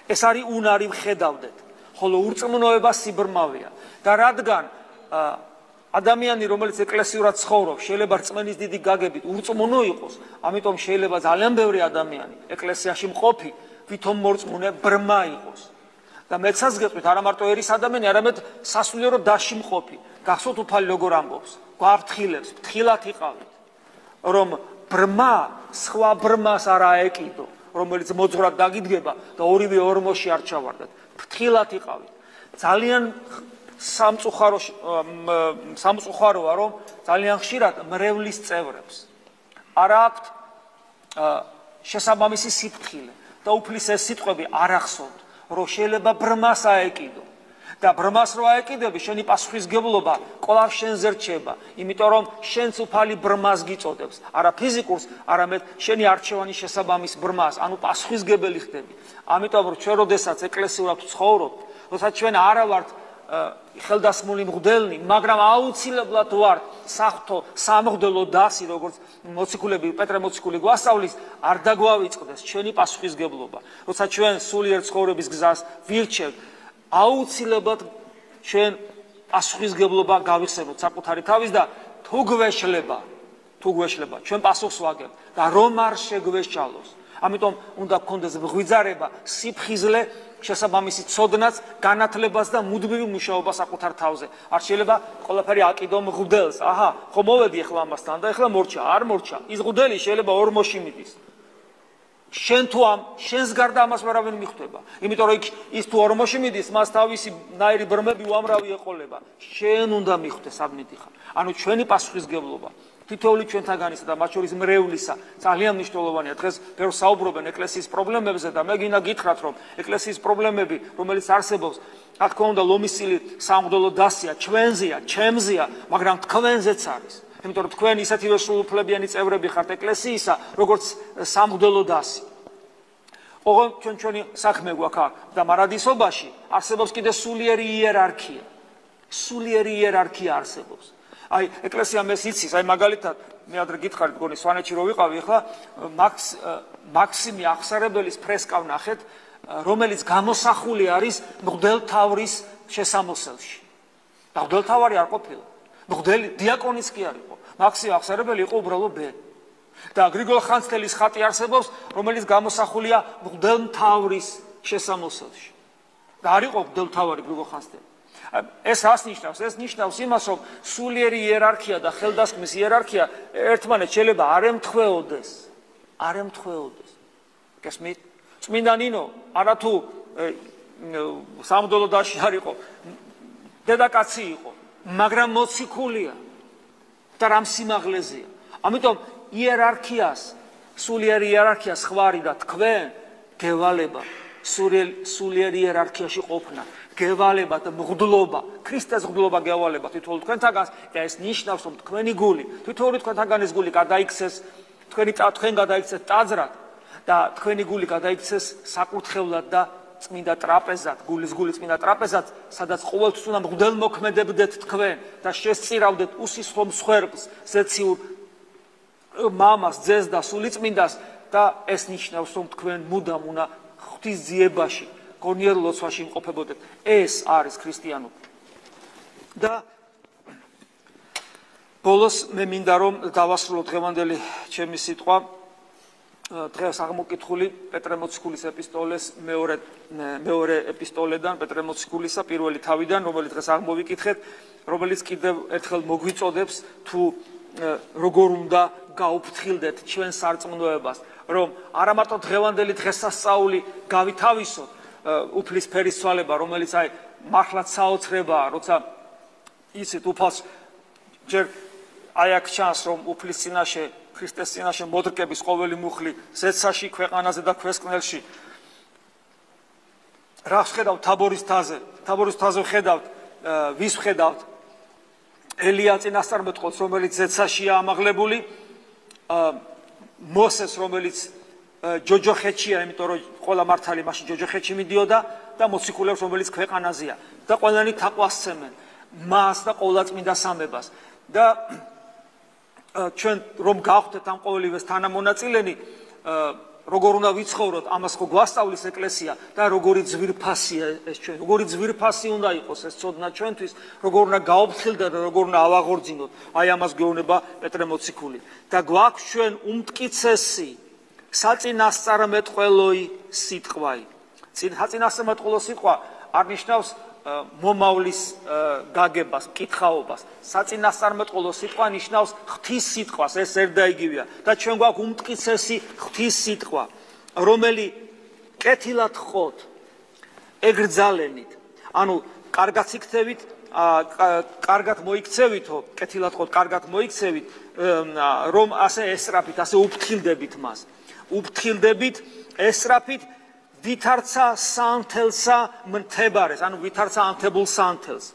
ეს არის უნარი ვხედავდეთ, ხოლო ურწმუნოება სიბრმავეა. და რადგან ადამიანი, რომელიც ეკლესიურად ცხოვრობს, შეიძლება რწმენის დიდი გაგებით ურწმუნო იყოს, ამიტომ შეიძლება ძალიან ბევრი ადამიანი ეკლესიაში მყოფი ვითომ მორწმუნე ბრმა იყოს. და მეცაც გეტყვით, არა მარტო ერის ადამიანი, არამედ სასულიერო დასში მყოფი. გახსოვთ უფალი როგორ ამბობს, გვაფრთხილებს, ფრთხილად იყავით, რომ ბრმა სხვა ბრმას არ აეკიდო, რომელიც მოძღვრად დაგიდგება და ორივე ორმოში არ ჩავარდათ. ფრთხილად იყავით. ძალიან სამწუხაროა, რომ ძალიან ხშირად მრევლის წევრებს არ აქვთ შესაბამისი სიფრთხილე და უფლის ეს სიტყვები არ ახსოვთ, რომ შეიძლება ბრმას აეკიდო. და ბრმას რო აეკიდები, შენი პასუხისგებლობა კვლავ შენზე რჩება, იმიტომ რომ შენც უფალი ბრმას გიწოდებს, არა ფიზიკურს, არამედ შენი არჩევანის შესაბამის ბრმას, ანუ პასუხისგებელი ხდები. ამიტომ რომ ჩვენ როდესაც ეკლესიურად ვცხოვრობთ, როდესაც ჩვენ არა ვართ ხელდასმული მღვდელნი, მაგრამ აუცილებლად ვართ საღვთო სამღვდელო დასი, როგორც მოციქულები, პეტრე მოციქული გვასწავლის, არ დაგვავიწყდეს ჩვენი პასუხისგებლობა. როცა ჩვენ სულიერ ცხოვრების გზას ვირჩევთ, აუცილებლად ჩვენ პასუხისგებლობა გავიხსენოთ საკუთარი თავის და თუ გვეშლება, ჩვენ პასუხს ვაგებთ და რომ არ შეგვეშალოს. ამიტომ უნდა გქონდეს მღვიძარება, სიფხიზლე, შესაბამისი ცოდნაც, განათლებას და მუდმივი მუშაობა საკუთარ თავზე. არ შეიძლება ყველაფერი აკიდო მღვდელს. აჰა, ხო მოვედი ახლა ამასთან და ახლა მორჩა, არ მორჩა. ის მღვდელი შეიძლება ორმოში მიდის. შენ თუ შენს გარდა ამას ვერავინ მიხვდება. იმიტომ რომ ის თუ ორმოში მიდის, მას თავისი ნაირი ბრმები უამრავი ეყოლება. შენ უნდა მიხვდეს, სად მიდიხარ. ანუ ჩვენი პასუხისგებლობა თითოეული ჩვენთაგანისა და მათ შორის მრევლისა ძალიან მნიშვნელოვანია. დღეს ბევრს საუბრობენ ეკლესიის პრობლემებზე და მე გინდა გითხრათ, რომ ეკლესიის პრობლემები, რომელიც არსებობს, რა თქმა უნდა, ლომისილი სამღვდელო დასია, ჩვენზეა, ჩემზეა, მაგრამ თქვენზეც არის. იმიტომ რომ თქვენ ისეთივე სრულუფლებიანი წევრები ხართ ეკლესიისა, როგორც სამღვდელო დასი. ოღონდ ჩვენი საქმე გვაქვს და მარადისობაში არსებობს კიდე სულიერი იერარქია. სულიერი იერარქია არსებობს. აი ეკლესია მეს იცის, აი მაგალითად მე ადრე გითხარით, გონი სვანეთში რო ვიყავი, ახლა მაქსიმი აღსარებელის ფრესკა ვნახეთ, რომელიც გამოსახული არის მღვდელთავრის შესამოსელში. და მღვდელთავარი არ ყოფილა. მღვდელი დიაკონიც კი არ იყო. მაქსიმი აღსარებელი იყო უბრალოდ ბე. და გრიგოლ ხანძთელის ხატი არსებობს, რომელიც გამოსახულია მღვდელმთავრის შესამოსელში. და არ იყო მღვდელმთავარი გრიგოლ ხანძთელი. ეს რას ნიშნავს? ეს ნიშნავს იმას, რომ სულიერი იერარქია და ხელდასხმის იერარქია ერთმანეთს შეიძლება არ ემთხვეოდეს. არ ემთხვეოდეს. გესმით? წმინდა ნინო არათუ სამღვდელო დასში არ იყო, დედაკაცი იყო, მაგრამ მოციქულია და რამ სიმაღლეზეა. ამიტომ იერარქიას, სულიერ იერარქიას ხვარი და თქვენ გევალება სულიერ იერარქიაში ყოფნა, გევალება და მღვდლობა, ქრისტეს მღვდლობა გევალება თითოეულ თქვენთაგანს და ეს ნიშნავს, რომ თქვენი გული, თითოეული თქვენთაგანის გული გადაიქცეს, თქვენ გადაიქცეთ ტაძრად და თქვენი გული გადაიქცეს საკურთხევლად და წმინდა ტრაპეზად, გულის გული წმინდა ტრაპეზად, სადაც ყოველთვის უნდა მღვდელმოქმედებდეთ თქვენ და შესწირავდეთ უსისხლო მსხვერპლს, ზეციურ მამას, ძეს და სულიწმინდას და ეს ნიშნავს, რომ თქვენ მუდამ უნდა ღვთისძიებაში, გონიერ ლოცვაში იმყოფებოდეთ. ეს არის ქრისტიანობა. და ბოლოს მე მინდა რომ დავასრულო დღევანდელი ჩემი სიტყვა დღეს აღმოკითხული პეტრე მოციქულის ეპისტოლეს მეორე ეპისტოლედან, პეტრე მოციქულისა პირველი თავიდან, რომელიც დღეს აღმოვიკითხეთ, რომელიც კიდევ ერთხელ მოგვიწოდებს თუ როგორ უნდა გაუფრთხილდეთ ჩვენ სარწმუნოებას, რომ არა მარტო დღევანდელი დღესასწაული გავითავისოთ, უფლისფერის ცვალება, რომელიც აი მართლაც საოცრებაა, როცა ისეთ უფალს ჯერ აი აქ ჩანს, რომ უფლის წინაშე, ქრისტეს წინაშე მოდრკების ყოველი მუხლი ზეცაში, ქვეყანაზე და ქვესკნელში. რა ვხედავთ თაბორის მთაზე? თაბორის მთაზე ვხედავთ, ვის ვხედავთ? ელია წინასწარმეტყველს, რომელიც ზეცაშია ამაღლებული, მოსეს, რომელიც ჯოჯოხეთშია, იმიტომ რომ ყველა მართალი მაშინ ჯოჯოხეთში მიდიოდა და მოციქულებს, რომელიც ქვეყანაზეა და ყველანი თაყვასცემენ მას და ყოვლადწმინდა სამებას. და ჩვენ რომ გავხდეთ ამ ყოველივეს თანამონაწილენი, როგორ უნდა ვიცხოვროთ, ამას ხო გვასწავლის ეკლესია და როგორი ძვირფასია ეს ჩვენ, როგორი ძვირფასი უნდა იყოს ეს ცოდნა ჩვენთვის, როგორ უნდა გაუფრთხილდეთ და როგორ უნდა ავაღორძინოთ. აი ამას გვეუბნება პეტრე მოციქული. და გვაქვს ჩვენ უმტკიცესი საწინასწარმეტყველოი სიტყვაი. საწინასწარმეტყველო სიტყვა არ ნიშნავს მომავლის გაგებას, მკითხაობას. საწინასწარმეტყველო სიტყვა ნიშნავს ღვთის სიტყვას, ეს ერთდაიგივეა. და ჩვენ გვაქვს უმტკიცესი ღვთის სიტყვა, რომელი კეთილად ხოთ, ეგრძალენით. ანუ კარგად იქცევით, კარგად მოიქცევითო, კეთილად ხოთ, კარგად მოიქცევით, რომ ასე ესწრაფით, ასე უფრთხილდებით მას. უფრთხილდებით, ესწრაფით ვითარცა სანთელსა მთებარეს, ანუ ვითარცა ანთებულ სანთელს.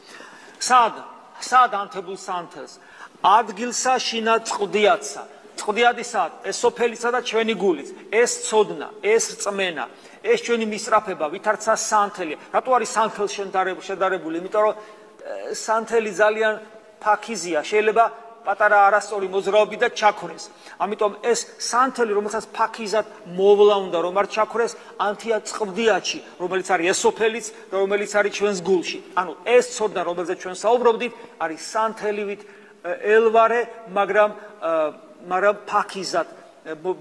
სად ანთებულ სანთელს? ადგილსა შინა წყდიათსა. წყდიადი სად? ეს სოფელისა და ჩვენი გულიც. ეს ცოდნა, ეს რწმენა, ეს ჩვენი მისწრაფება, ვითარცა სანთელი. რატო არის სანთელს შედარებული? იმიტომ რომ სანთელი ძალიან ფაქიზია, შეიძლება პატარა არასწორი მოძრაობი და ჩაქრეს. ამიტომ ეს სანთელი, რომელსაც ფაქიზად მოვლა უნდა, რომ არ ჩაქრეს, ანთია წყდიათში, რომელიც არის ეს სოფელიც და რომელიც არის ჩვენს გულში. ანუ ეს ცოდნა, რომელზეც ჩვენ საუბრობდით, არის სანთელივით ელვარე, მაგრამ ფაქიზად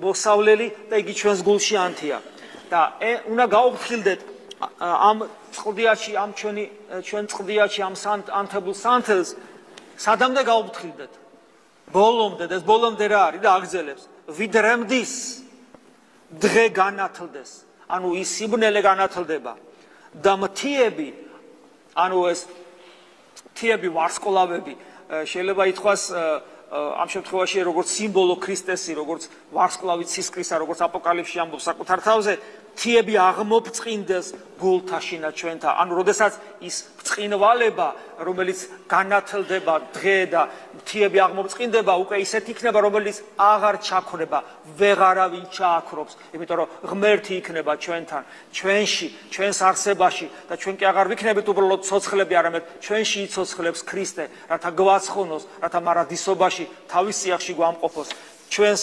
მოსავლელი და იგი ჩვენს გულში ანთია. და უნდა გაუფრთხილდეთ ამ წყდიათში, ამ ჩვენ წყდიათში, ამ ანთებულ სანთელს, სადამდე გაუფრთხილდეთ? ბოლომდე, ეს ბოლომდე რა არის და აგზელებს. ვიდრემდის დღე განათლდეს, ანუ ის სიბნელე განათლდება და მთიები, ანუ ეს მთიები ვარსკვლავები, შეიძლება ითქვას ამ შემთხვევაში როგორც სიმბოლო ქრისტესი, როგორც ვარსკვლავი ცისკრისა, როგორც აპოკალიფსში ამბობს საკუთარ თავზე, თიები აღმოფწყინდეს გულთაშინა ჩვენთა. ანუ როდესაც ის ბრწყინვალება, რომელიც განათლდება დღე და თიები აღმოფწყინდება, უკვე ისეთ იქნება, რომელიც აღარ ჩაქრება, ვეღარავინ ჩააქრობს, იმიტომ რომ ღმერთი იქნება ჩვენთან, ჩვენში, ჩვენს არსებაში და ჩვენ კი აღარ ვიქნებით უბრალოდ ცოცხლები, არამედ ჩვენში იცოცხლებს ქრისტე, რათა გვაცხონოს, რათა მარადისობაში თავის სიახში გვამყოფოს, ჩვენს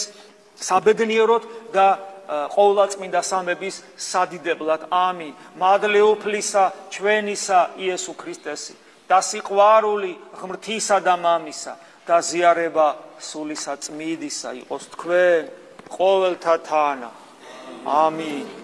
საბედნიეროდ და ყოვლადწმინდა სამების სადიდებლად. ამინ. მადლეუფლისა ჩვენისა იესო ქრისტესი და სიყვარული ღმრთისა და მამისა და ზიარება სულისა წმიდისა იყოს თქვენ ყოველთა თანა. ამინ.